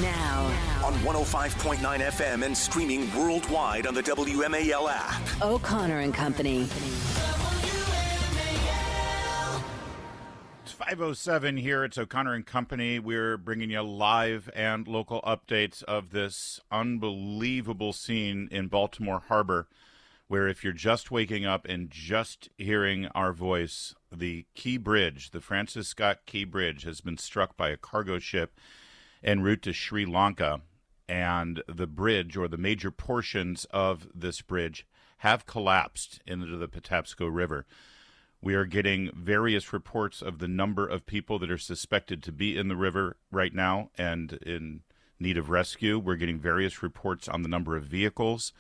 Now. On 105.9 FM and streaming worldwide on the WMAL app. O'Connor and Company. It's 5:07 here. It's O'Connor and Company. We're bringing you live and local updates of this unbelievable scene in Baltimore Harbor, where if you're just waking up and just hearing our voice, the Key Bridge, the Francis Scott Key Bridge, has been struck by a cargo ship en route to Sri Lanka. And the bridge, or the major portions of this bridge, have collapsed into the Patapsco River. We are getting various reports of the number of people that are suspected to be in the river right now and in need of rescue. We're getting various reports on the number of vehicles.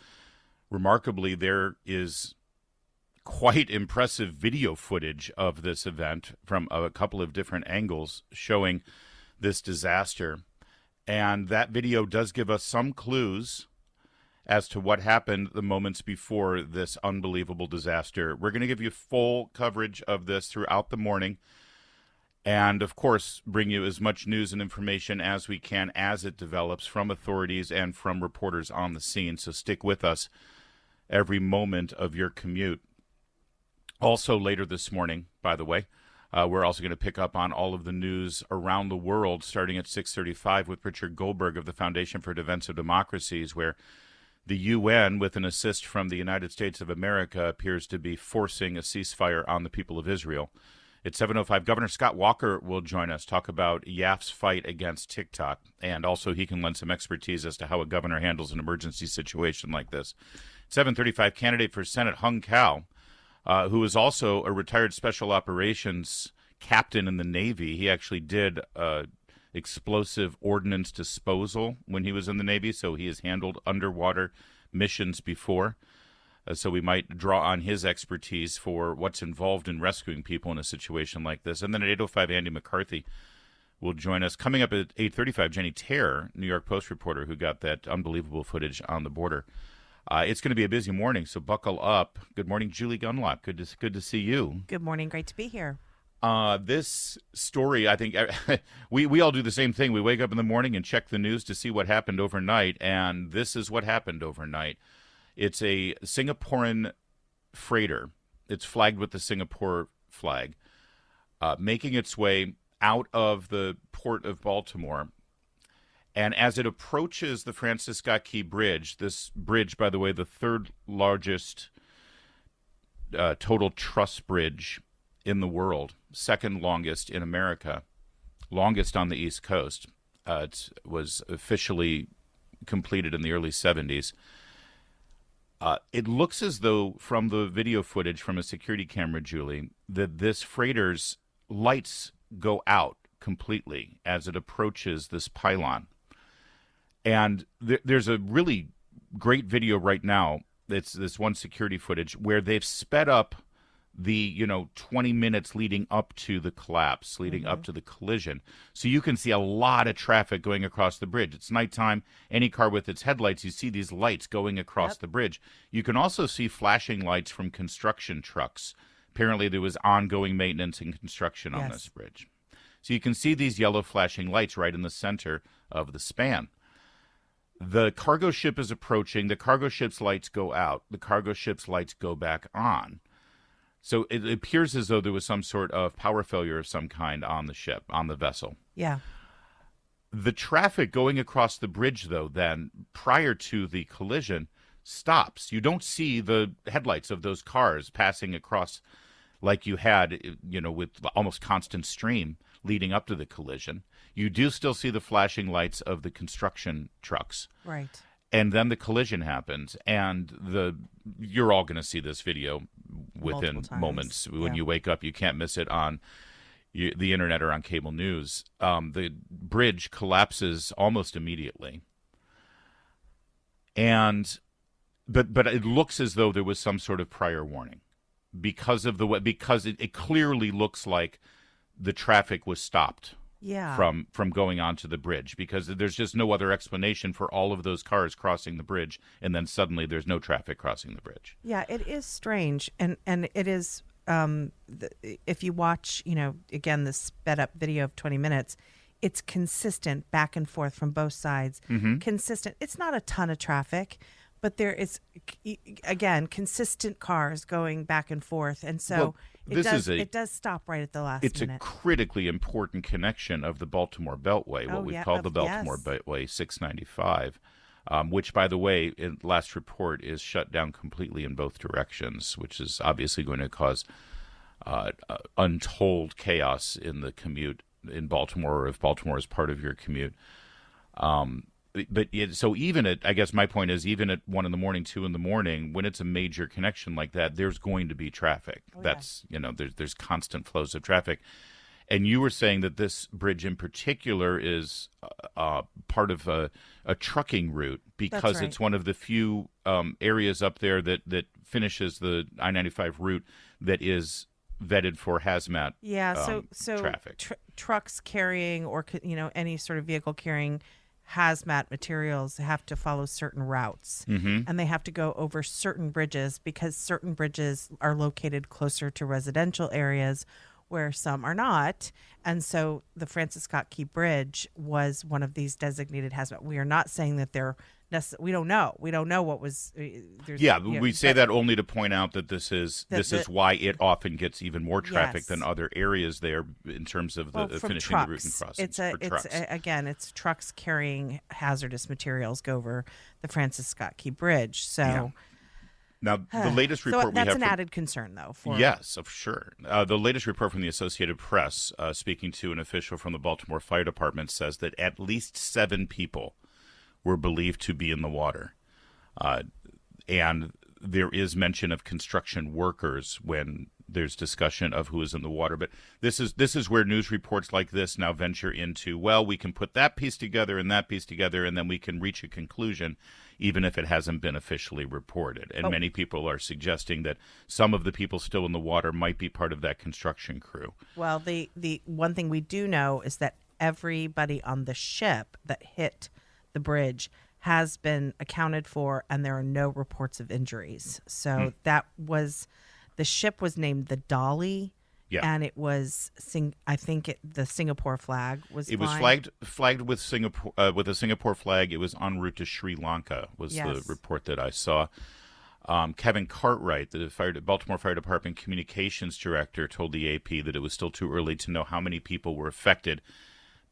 Remarkably, there is quite impressive video footage of this event from a couple of different angles showing this disaster. And that video does give us some clues as to what happened the moments before this unbelievable disaster. We're going to give you full coverage of this throughout the morning and, of course, bring you as much news and information as we can as it develops from authorities and from reporters on the scene. So stick with us every moment of your commute. Also later this morning, by the way, we're also going to pick up on all of the news around the world starting at 6:35 with Richard Goldberg of the Foundation for Defense of Democracies, where the UN, with an assist from the United States of America, appears to be forcing a ceasefire on the people of Israel. At 7:05, Governor Scott Walker will join us, talk about YAF's fight against TikTok, and also he can lend some expertise as to how a governor handles an emergency situation like this. 7:35, candidate for Senate Hung Cao, who is also a retired special operations captain in the Navy. He actually did explosive ordnance disposal when he was in the Navy, so he has handled underwater missions before. So we might draw on his expertise for what's involved in rescuing people in a situation like this. And then at 8:05, Andy McCarthy will join us. Coming up at 8:35, Jenny Terr, New York Post reporter who got that unbelievable footage on the border. It's going to be a busy morning, so buckle up. Good morning, Julie Gunlock. Good to see you. Good morning. Great to be here. This story, I think, we all do the same thing. We wake up in the morning and check the news to see what happened overnight, and this is what happened overnight. It's a Singaporean freighter. It's flagged with the Singapore flag, making its way out of the port of Baltimore. And as it approaches the Francis Scott Key Bridge, this bridge, by the way, the third largest total truss bridge in the world, second longest in America, longest on the East Coast. It was officially completed in the early 70s. It looks as though, from the video footage from a security camera, Julie, that this freighter's lights go out completely as it approaches this pylon. And there's a really great video right now. It's this one security footage where they've sped up the 20 minutes leading up to the collapse, leading up to the collision. So you can see a lot of traffic going across the bridge. It's nighttime. Any car with its headlights, you see these lights going across the bridge. You can also see flashing lights from construction trucks. Apparently there was ongoing maintenance and construction on this bridge. So you can see these yellow flashing lights right in the center of the span. The cargo ship is approaching. The cargo ship's lights go out. The cargo ship's lights go back on. So it appears as though there was some sort of power failure of some kind on the ship, on the vessel. Yeah. The traffic going across the bridge, though, then, prior to the collision, stops. You don't see the headlights of those cars passing across like you had, with almost constant stream leading up to the collision. You do still see the flashing lights of the construction trucks. Right. And then the collision happens, and you're all going to see this video within moments. When you wake up, you can't miss it on the internet or on cable news. The bridge collapses almost immediately. But it looks as though there was some sort of prior warning because it clearly looks like the traffic was stopped from going onto the bridge, because there's just no other explanation for all of those cars crossing the bridge, and then suddenly there's no traffic crossing the bridge. Yeah, it is strange, and it is, if you watch, again, this sped up video of 20 minutes, it's consistent back and forth from both sides. Consistent. It's not a ton of traffic, but there is, again, consistent cars going back and forth. And so it does stop right at the last minute. It's a critically important connection of the Baltimore Beltway, what we call the Baltimore Beltway 695, which, by the way, in last report, is shut down completely in both directions, which is obviously going to cause untold chaos in the commute in Baltimore, or if Baltimore is part of your commute. So even at, I guess my point is, even at 1 a.m, 2 a.m, when it's a major connection like that, there's going to be traffic. That's, there's constant flows of traffic. And you were saying that this bridge in particular is part of a trucking route, because it's one of the few areas up there that finishes the I-95 route that is vetted for hazmat traffic. Trucks carrying, or any sort of vehicle carrying hazmat materials have to follow certain routes, and they have to go over certain bridges, because certain bridges are located closer to residential areas where some are not. And so the Francis Scott Key Bridge was one of these designated hazmat. We are not saying that they're we don't know. We don't know what was. We say that only to point out that this is why it often gets even more traffic than other areas there in terms of the finishing the route and crossings. It's trucks carrying hazardous materials go over the Francis Scott Key Bridge. So. Yeah. Now, the latest report that's an added concern, though. Yes, of sure. The latest report from the Associated Press, speaking to an official from the Baltimore Fire Department, says that at least 7 people were believed to be in the water. And there is mention of construction workers when there's discussion of who is in the water. But this is where news reports like this now venture into, well, we can put that piece together and that piece together, and then we can reach a conclusion, even if it hasn't been officially reported. And many people are suggesting that some of the people still in the water might be part of that construction crew. Well, the one thing we do know is that everybody on the ship that hit the bridge has been accounted for, and there are no reports of injuries. So that was, the ship was named the Dolly, and it was, the Singapore flag was flying. It was flagged with Singapore, with a Singapore flag. It was en route to Sri Lanka, was the report that I saw. Kevin Cartwright, the Baltimore Fire Department communications director, told the AP that it was still too early to know how many people were affected,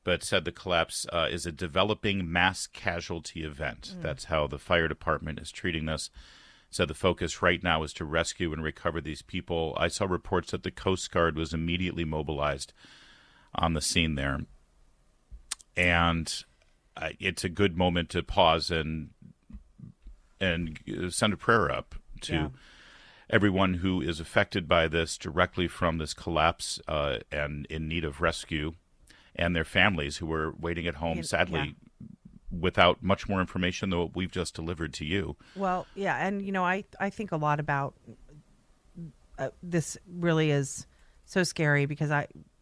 but said the collapse is a developing mass casualty event. That's how the fire department is treating this. Said the focus right now is to rescue and recover these people. I saw reports that the Coast Guard was immediately mobilized on the scene there. And it's a good moment to pause and send a prayer up to everyone who is affected by this directly from this collapse and in need of rescue, and their families who are waiting at home, sadly, without much more information than what we've just delivered to you. Well, yeah, and, I think a lot about this really is so scary, because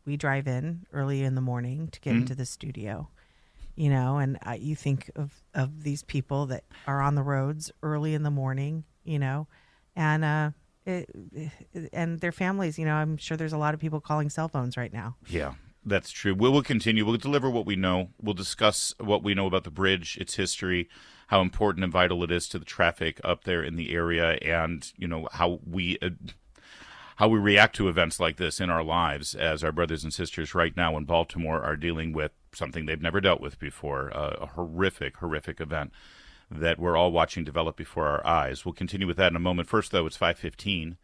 we drive in early in the morning to get into the studio, and you think of these people that are on the roads early in the morning, and their families, I'm sure there's a lot of people calling cell phones right now. Yeah. That's true. We'll continue. We'll deliver what we know. We'll discuss what we know about the bridge, its history, how important and vital it is to the traffic up there in the area, and how we react to events like this in our lives, as our brothers and sisters right now in Baltimore are dealing with something they've never dealt with before, a horrific event that we're all watching develop before our eyes. We'll continue with that in a moment. First, though, it's 5:15.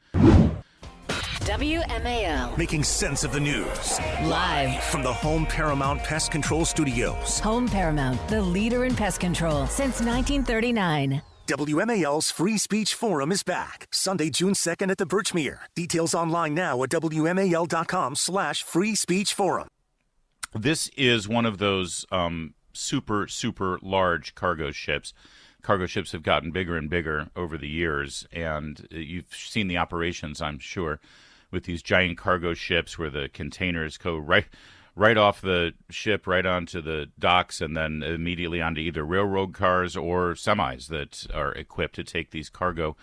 WMAL. Making sense of the news. Live from the Home Paramount Pest Control Studios. Home Paramount, the leader in pest control since 1939. WMAL's Free Speech Forum is back Sunday, June 2nd at the Birchmere. Details online now at WMAL.com/Free Speech Forum. This is one of those super large cargo ships. Cargo ships have gotten bigger and bigger over the years, and you've seen the operations, I'm sure, with these giant cargo ships where the containers go right off the ship, right onto the docks, and then immediately onto either railroad cars or semis that are equipped to take these cargo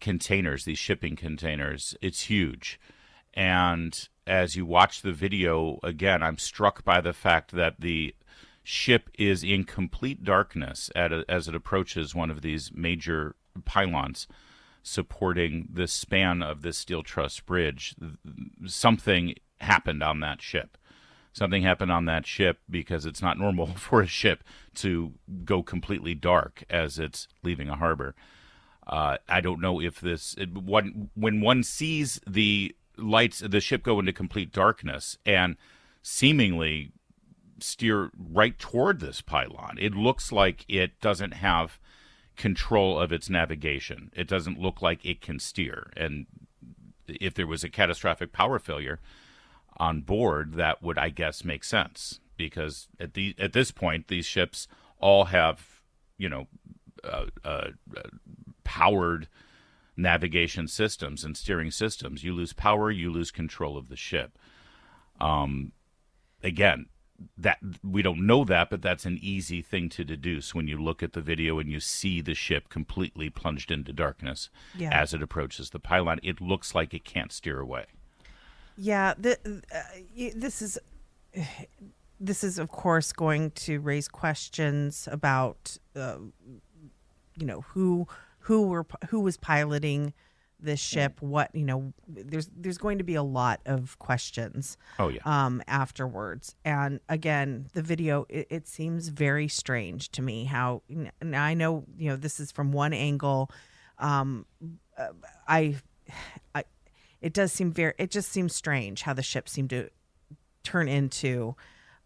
containers, these shipping containers. It's huge. And as you watch the video, again, I'm struck by the fact that the ship is in complete darkness as it approaches one of these major pylons supporting the span of this steel truss bridge. Something happened on that ship. Something happened on that ship because it's not normal for a ship to go completely dark as it's leaving a harbor. I don't know if when one sees the lights, the ship go into complete darkness and seemingly steer right toward this pylon, it looks like it doesn't have control of its navigation. It doesn't look like it can steer. And if there was a catastrophic power failure on board, that would, I guess, make sense, because at this point, these ships all have, powered navigation systems and steering systems. You lose power, you lose control of the ship. Again, that we don't know that, but that's an easy thing to deduce when you look at the video and you see the ship completely plunged into darkness as it approaches the pylon. It looks like it can't steer away. Yeah, this is of course going to raise questions about who was piloting this ship. What there's going to be a lot of questions. Afterwards. And again, the video it seems very strange to me. How now I know this is from one angle. It just seems strange how the ship seemed to turn into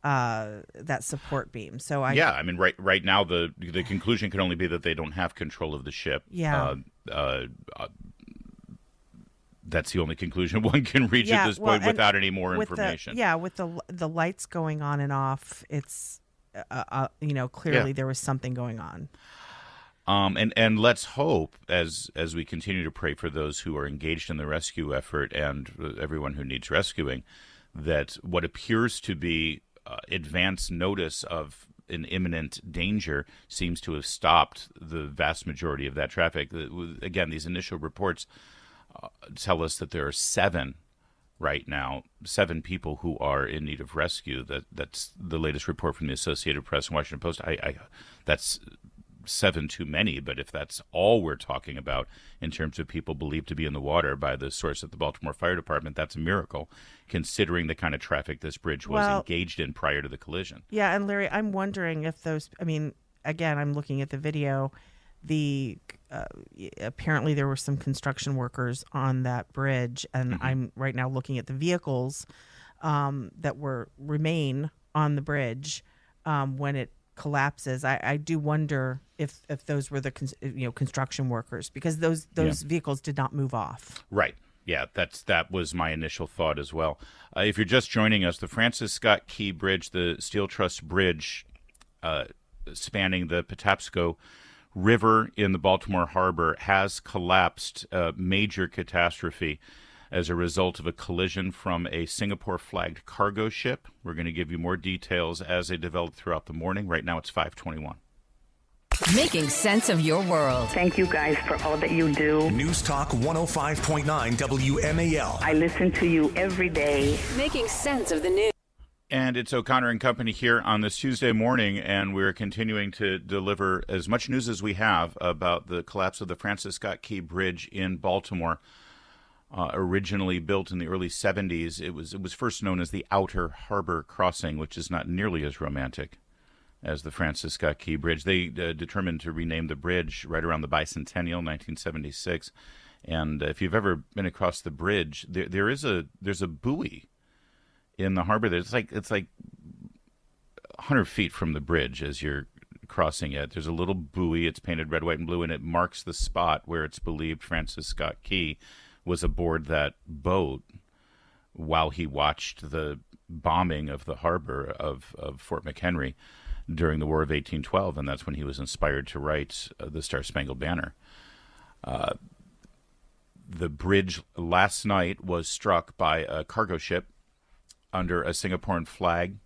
that support beam. So right now the conclusion can only be that they don't have control of the ship. That's the only conclusion one can reach at this point without any more information. With the lights going on and off, it's clearly there was something going on. And let's hope, as we continue to pray for those who are engaged in the rescue effort and everyone who needs rescuing, that what appears to be advance notice of an imminent danger seems to have stopped the vast majority of that traffic. Again, these initial reports tell us that there are 7 right now, 7 people who are in need of rescue. That's the latest report from the Associated Press and Washington Post. That's 7 too many, but if that's all we're talking about in terms of people believed to be in the water by the source at the Baltimore Fire Department, that's a miracle, considering the kind of traffic this bridge was engaged in prior to the collision. Yeah, and Larry, I'm wondering if again, I'm looking at the video. Apparently there were some construction workers on that bridge, and I'm right now looking at the vehicles that remain on the bridge when it collapses. I do wonder if those were the construction workers, because those vehicles did not move off. Right. Yeah, that was my initial thought as well. If you're just joining us, the Francis Scott Key Bridge, the steel truss bridge spanning the Patapsco River in the Baltimore Harbor, has collapsed. A major catastrophe as a result of a collision from a Singapore-flagged cargo ship. We're going to give you more details as they develop throughout the morning. Right now it's 5:21. Making sense of your world. Thank you guys for all that you do. News Talk 105.9 WMAL. I listen to you every day. Making sense of the news. And it's O'Connor and Company here on this Tuesday morning, and we're continuing to deliver as much news as we have about the collapse of the Francis Scott Key Bridge in Baltimore. Originally built in the early 70s, it was first known as the Outer Harbor Crossing, which is not nearly as romantic as the Francis Scott Key Bridge. They determined to rename the bridge right around the bicentennial, 1976. And if you've ever been across the bridge, there's a buoy in the harbor. It's like 100 feet from the bridge as you're crossing it. There's a little buoy. It's painted red, white, and blue, and it marks the spot where it's believed Francis Scott Key was aboard that boat while he watched the bombing of the harbor of Fort McHenry during the War of 1812, and that's when he was inspired to write the Star-Spangled Banner. The bridge last night was struck by a cargo ship under a Singaporean flag,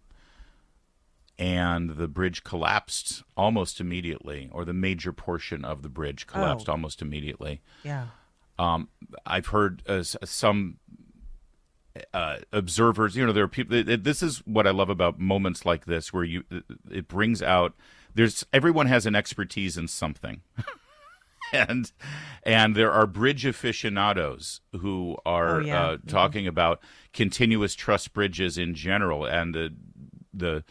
and the bridge collapsed almost immediately, or the major portion of the bridge collapsed almost immediately. Yeah. I've heard some observers. There are people. This is what I love about moments like this, where it brings out. Everyone has an expertise in something. And there are bridge aficionados who are talking about continuous truss bridges in general and the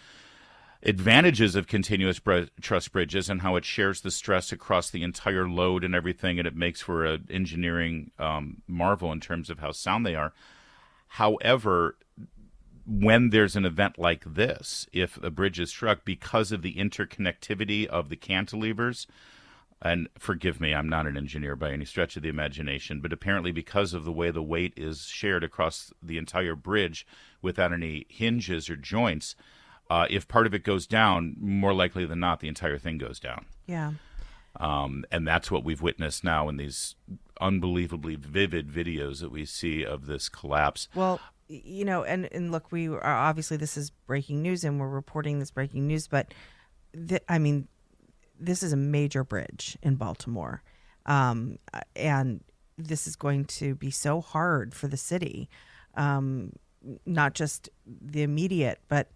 advantages of continuous truss bridges and how it shares the stress across the entire load and everything, and it makes for an engineering marvel in terms of how sound they are. However, when there's an event like this, if a bridge is struck, because of the interconnectivity of the cantilevers, and forgive me, I'm not an engineer by any stretch of the imagination, but apparently because of the way the weight is shared across the entire bridge without any hinges or joints, if part of it goes down, more likely than not, the entire thing goes down. Yeah. And that's what we've witnessed now in these unbelievably vivid videos that we see of this collapse. Well, and look, we are obviously, this is breaking news and we're reporting this breaking news, but this is a major bridge in Baltimore, and this is going to be so hard for the city, not just the immediate, but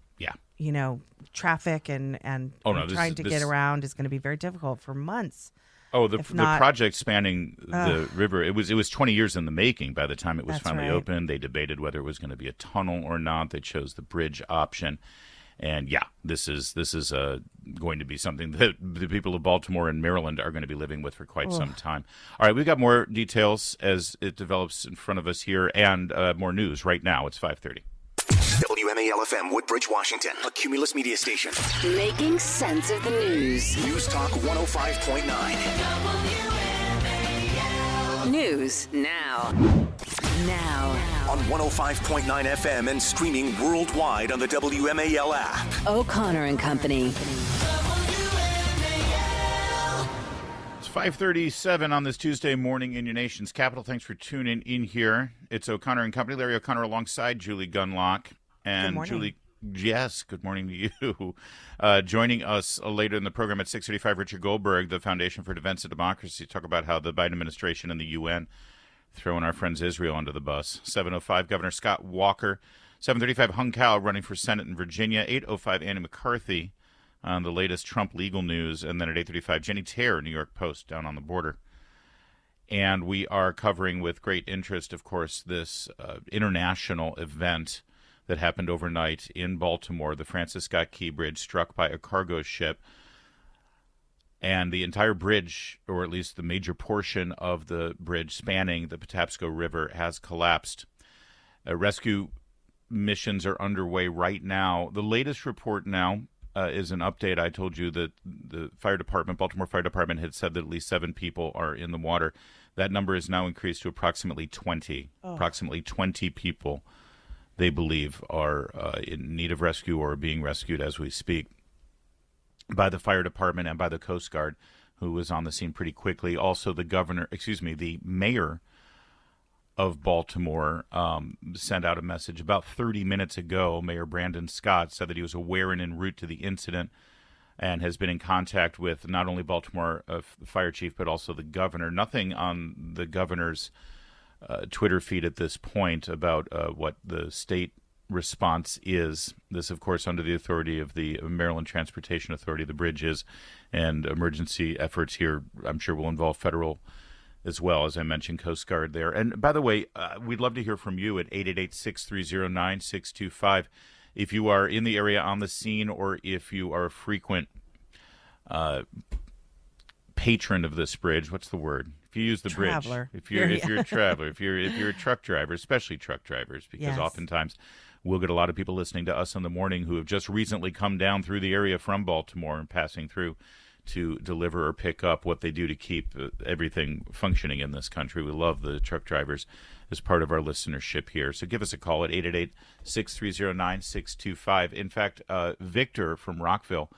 traffic and trying to get around is going to be very difficult for months. Oh, the project spanning the river, it was 20 years in the making by the time it was finally opened. They debated whether it was going to be a tunnel or not. They chose the bridge option. And this is going to be something that the people of Baltimore and Maryland are going to be living with for quite some time. All right, we've got more details as it develops in front of us here, and more news right now. It's 5:30. WMAL-FM, Woodbridge, Washington, a Cumulus media station. Making sense of the news. News Talk 105.9. News now. On 105.9 FM and streaming worldwide on the WMAL app. O'Connor and Company. It's 5:37 on this Tuesday morning in your nation's capital. Thanks for tuning in here. It's O'Connor and Company. Larry O'Connor alongside Julie Gunlock. And good morning. Julie, yes, good morning to you. Joining us later in the program at 6:35, Richard Goldberg, the Foundation for Defense of Democracy, talk about how the Biden administration and the UN throwing our friends Israel under the bus. 7:05, Governor Scott Walker. 7:35, Hung Cao running for Senate in Virginia. 8:05, Andy McCarthy on the latest Trump legal news. And then at 8:35, Jenny Terre, New York Post, down on the border. And we are covering with great interest, of course, this international event that happened overnight in Baltimore, the Francis Scott Key Bridge struck by a cargo ship. And the entire bridge, or at least the major portion of the bridge spanning the Patapsco River, has collapsed. Rescue missions are underway right now. The latest report now is an update. I told you that the fire department, Baltimore Fire Department, had said that at least 7 people are in the water. That number is now increased to approximately 20. Approximately 20 people, they believe, are in need of rescue or are being rescued as we speak by the fire department and by the Coast Guard, who was on the scene pretty quickly. Also, the mayor of Baltimore sent out a message about 30 minutes ago. Mayor Brandon Scott said that he was aware and en route to the incident and has been in contact with not only Baltimore fire chief, but also the governor. Nothing on the governor's Twitter feed at this point about what the state response is. This, of course, under the authority of the Maryland Transportation Authority, the bridge is, and emergency efforts here, I'm sure, will involve federal as well, as I mentioned, Coast Guard there. And by the way, we'd love to hear from you at 888-630-9625 if you are in the area on the scene, or if you are a frequent patron of this bridge. What's the word? If you use the Traveler. bridge, if you're a traveler, if you're a truck driver, especially truck drivers, because oftentimes we'll get a lot of people listening to us in the morning who have just recently come down through the area from Baltimore and passing through to deliver or pick up what they do to keep everything functioning in this country. We love the truck drivers as part of our listenership here. So give us a call at 888-630-9625. In fact, Victor from Rockville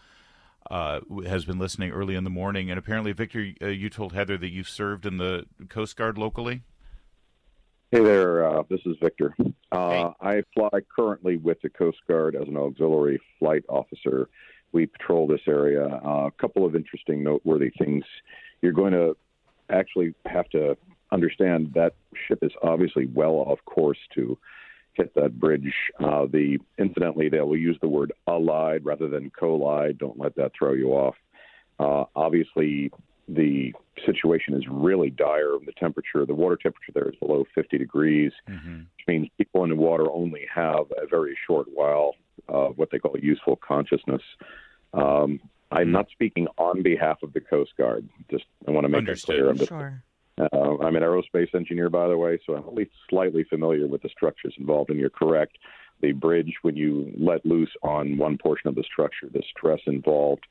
has been listening early in the morning. And apparently, Victor, you told Heather that you've served in the Coast Guard locally? Hey there, this is Victor. Hey. I fly currently with the Coast Guard as an auxiliary flight officer. We patrol this area. A couple of interesting, noteworthy things. You're going to actually have to understand that ship is obviously well off course to hit that bridge. Incidentally, they will use the word allied rather than collide. Don't let that throw you off. Obviously, the situation is really dire. The water temperature there is below 50 degrees, which means people in the water only have a very short while of what they call useful consciousness. I'm not speaking on behalf of the Coast Guard. I want to make that clear. Sure. I'm an aerospace engineer, by the way, so I'm at least slightly familiar with the structures involved, and you're correct. The bridge, when you let loose on one portion of the structure, the stress involved,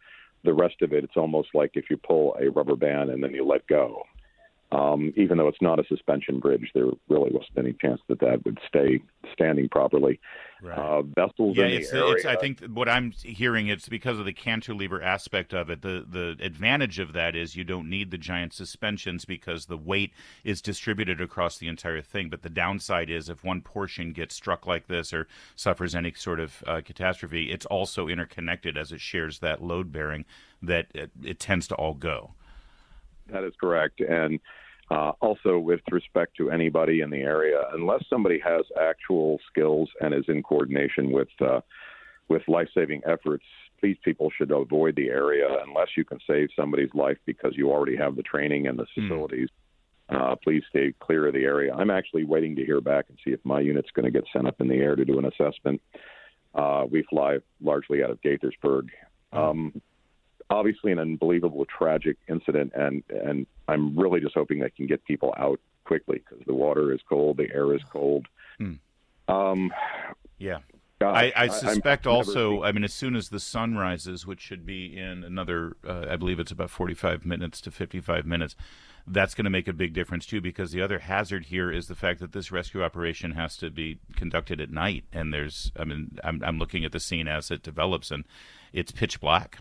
the rest of it, it's almost like if you pull a rubber band and then you let go. Even though it's not a suspension bridge, there really wasn't any chance that would stay standing properly. Right. Vessels in the area. I think what I'm hearing, it's because of the cantilever aspect of it. The advantage of that is you don't need the giant suspensions because the weight is distributed across the entire thing. But the downside is if one portion gets struck like this or suffers any sort of catastrophe, it's also interconnected as it shares that load bearing that it tends to all go. That is correct. And also with respect to anybody in the area, unless somebody has actual skills and is in coordination with life-saving efforts, these people should avoid the area unless you can save somebody's life because you already have the training and the facilities. Please stay clear of the area. I'm actually waiting to hear back and see if my unit's going to get sent up in the air to do an assessment. We fly largely out of Gaithersburg. Obviously an unbelievable, tragic incident, and I'm really just hoping they can get people out quickly because the water is cold, the air is cold. Yeah. I suspect also, as soon as the sun rises, which should be in another, I believe it's about 45 minutes to 55 minutes, that's going to make a big difference, too, because the other hazard here is the fact that this rescue operation has to be conducted at night. And I'm looking at the scene as it develops, and it's pitch black.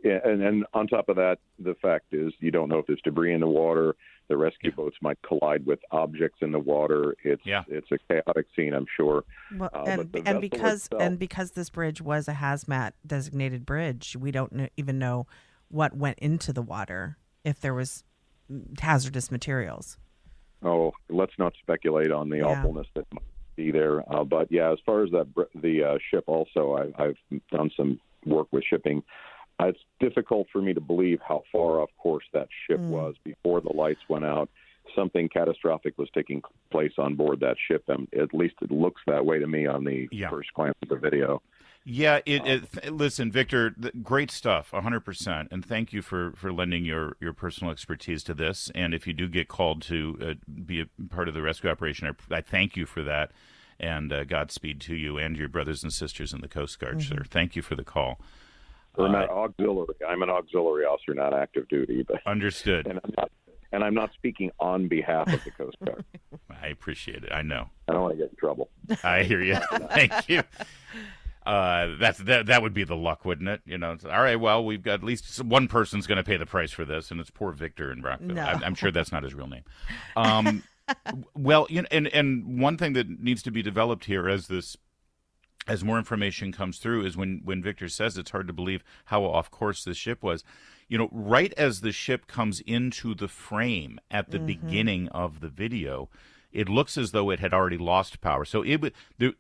And on top of that, the fact is you don't know if there's debris in the water. The rescue boats might collide with objects in the water. It's a chaotic scene, I'm sure. Well, because this bridge was a hazmat designated bridge, we don't even know what went into the water if there was hazardous materials. Oh, let's not speculate on the awfulness that might be there. But yeah, as far as the ship, also I've done some work with shipping. It's difficult for me to believe how far off course that ship was before the lights went out. Something catastrophic was taking place on board that ship, and at least it looks that way to me on the first glance of the video. Yeah, listen, Victor, great stuff, 100%, and thank you for lending your personal expertise to this. And if you do get called to be a part of the rescue operation, I thank you for that, and Godspeed to you and your brothers and sisters in the Coast Guard, sir. Thank you for the call. We're not auxiliary. I'm an auxiliary officer, not active duty. But understood. And I'm not speaking on behalf of the Coast Guard. I appreciate it. I know. I don't want to get in trouble. I hear you. Thank you. That would be the luck, wouldn't it? It's, all right, well, we've got at least one person's going to pay the price for this, and it's poor Victor in Brockville. No. I'm sure that's not his real name. Well, and one thing that needs to be developed here as more information comes through is when Victor says it's hard to believe how off course this ship was. Right as the ship comes into the frame at the beginning of the video, it looks as though it had already lost power. So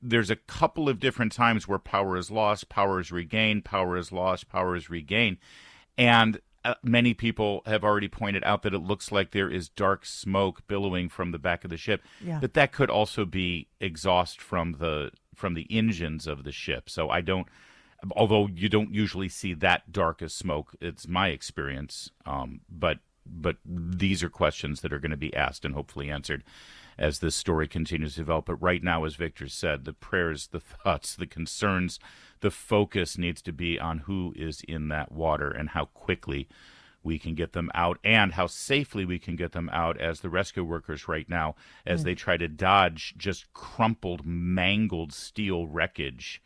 there's a couple of different times where power is lost, power is regained, power is lost, power is regained. And many people have already pointed out that it looks like there is dark smoke billowing from the back of the ship. Yeah. But that could also be exhaust from the engines of the ship. So although you don't usually see that dark as smoke, it's my experience. But these are questions that are going to be asked and hopefully answered as this story continues to develop. But right now, as Victor said, the prayers, the thoughts, the concerns, the focus needs to be on who is in that water and how quickly we can get them out and how safely we can get them out as the rescue workers right now, as they try to dodge just crumpled, mangled steel wreckage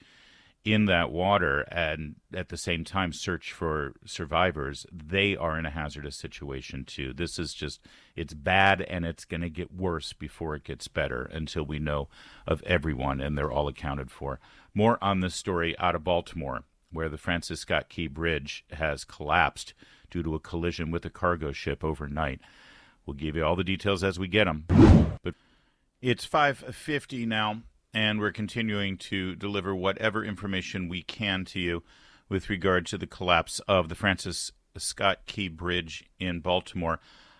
in that water and at the same time search for survivors. They are in a hazardous situation too. This is it's bad, and it's going to get worse before it gets better until we know of everyone and they're all accounted for. More on this story out of Baltimore, where the Francis Scott Key Bridge has collapsed due to a collision with a cargo ship overnight. We'll give you all the details as we get them. But It's 5:50 now, and we're continuing to deliver whatever information we can to you with regard to the collapse of the Francis Scott Key Bridge in Baltimore.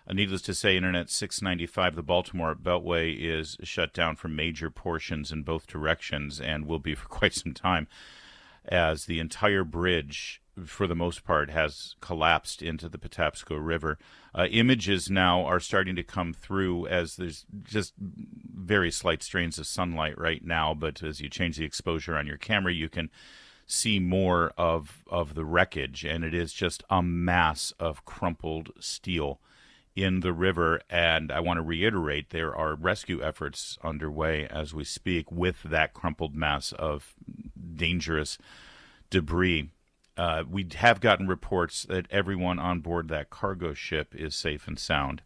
Needless to say, Internet 695, the Baltimore Beltway, is shut down for major portions in both directions and will be for quite some time, as the entire bridge, for the most part, has collapsed into the Patapsco River. Images now are starting to come through as there's just very slight strains of sunlight right now, but as you change the exposure on your camera, you can see more of the wreckage, and it is just a mass of crumpled steel in the river. And I want to reiterate, there are rescue efforts underway as we speak with that crumpled mass of dangerous debris. We have gotten reports that everyone on board that cargo ship is safe and sound,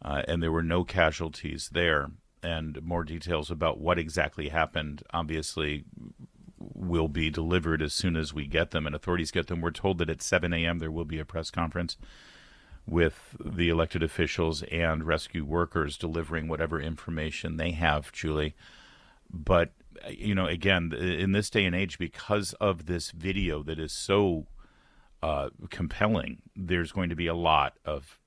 and there were no casualties there. And more details about what exactly happened, obviously, will be delivered as soon as we get them and authorities get them. We're told that at 7 a.m. there will be a press conference with the elected officials and rescue workers delivering whatever information they have, Julie. But, you know, again, in this day and age, because of this video that is so compelling, there's going to be a lot of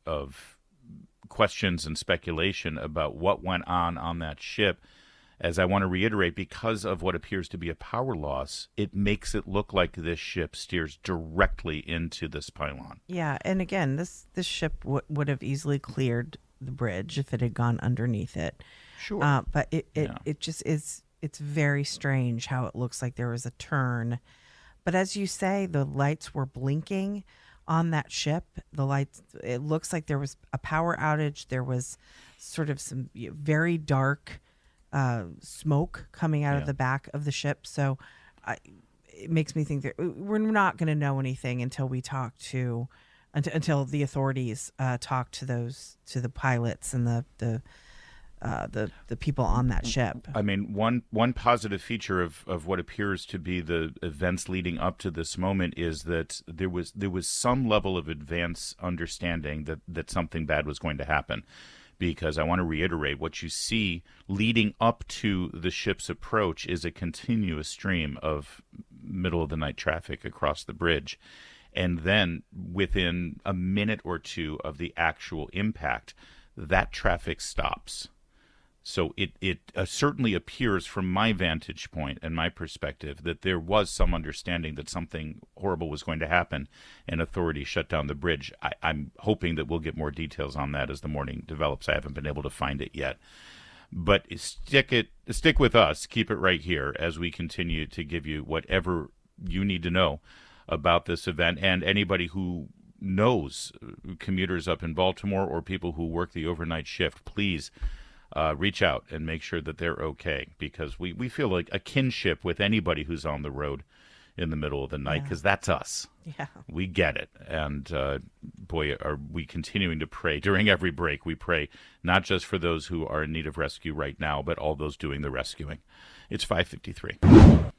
questions and speculation about what went on that ship. As I want to reiterate, because of what appears to be a power loss, it makes it look like this ship steers directly into this pylon. Yeah, and again, this ship would have easily cleared the bridge if it had gone underneath it. Sure. But it just is, it's very strange how it looks like there was a turn. But as you say, the lights were blinking on that ship. The lights, it looks like there was a power outage. There was sort of some very dark smoke coming out of the back of the ship. So it makes me think that we're not going to know anything until we talk to, until the authorities talk to the pilots and the people on that ship. I mean, one positive feature of what appears to be the events leading up to this moment is that there was some level of advance understanding that something bad was going to happen. Because I want to reiterate, what you see leading up to the ship's approach is a continuous stream of middle-of-the-night traffic across the bridge. And then within a minute or two of the actual impact, that traffic stops. So it certainly appears from my vantage point and my perspective that there was some understanding that something horrible was going to happen, and authorities shut down the bridge. I'm hoping that we'll get more details on that as the morning develops. I haven't been able to find it yet. But stick with us. Keep it right here as we continue to give you whatever you need to know about this event. And anybody who knows commuters up in Baltimore or people who work the overnight shift, please reach out and make sure that they're okay, because we feel like a kinship with anybody who's on the road in the middle of the night, because that's us. Yeah. We get it. And boy, are we continuing to pray. During every break, we pray not just for those who are in need of rescue right now, but all those doing the rescuing. It's 5:53.